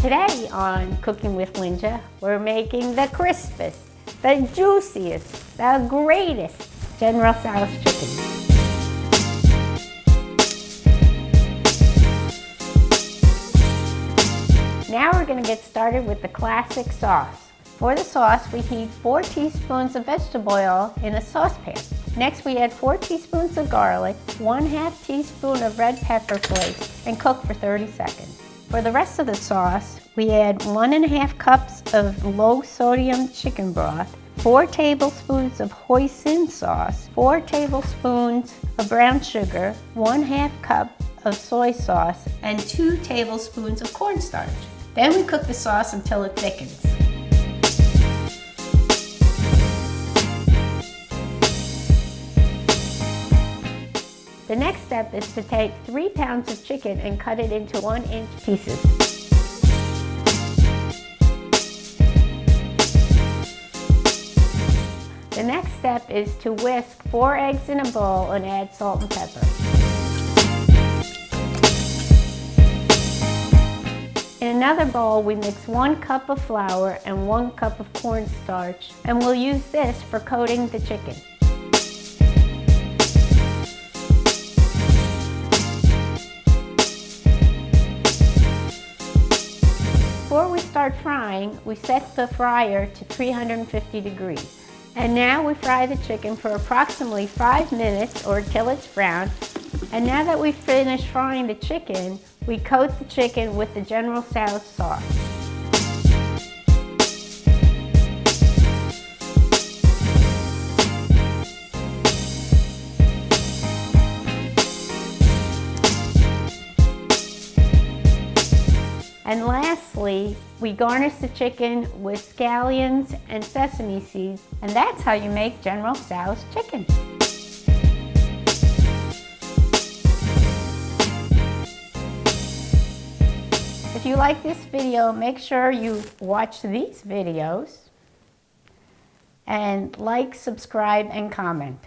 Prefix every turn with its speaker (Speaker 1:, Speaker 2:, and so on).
Speaker 1: Today on Cooking with Lynja, we're making the crispest, the juiciest, the greatest General Tso's chicken. Now we're going to get started with the classic sauce. For the sauce, we heat 4 teaspoons of vegetable oil in a saucepan. Next, we add 4 teaspoons of garlic, 1/2 teaspoon of red pepper flakes, and cook for 30 seconds. For the rest of the sauce, we add 1½ cups of low-sodium chicken broth, 4 tablespoons of hoisin sauce, 4 tablespoons of brown sugar, 1/2 cup of soy sauce, and 2 tablespoons of cornstarch. Then we cook the sauce until it thickens. The next step is to take 3 pounds of chicken and cut it into 1-inch pieces. The next step is to whisk 4 eggs in a bowl and add salt and pepper. In another bowl, we mix 1 cup of flour and 1 cup of cornstarch, and we'll use this for coating the chicken. Before we start frying, we set the fryer to 350 degrees. And now we fry the chicken for approximately 5 minutes or till it's brown. And now that we've finished frying the chicken, we coat the chicken with the General Tso's sauce. And lastly, we garnish the chicken with scallions and sesame seeds, and that's how you make General Tso's chicken. If you like this video, make sure you watch these videos and like, subscribe, and comment.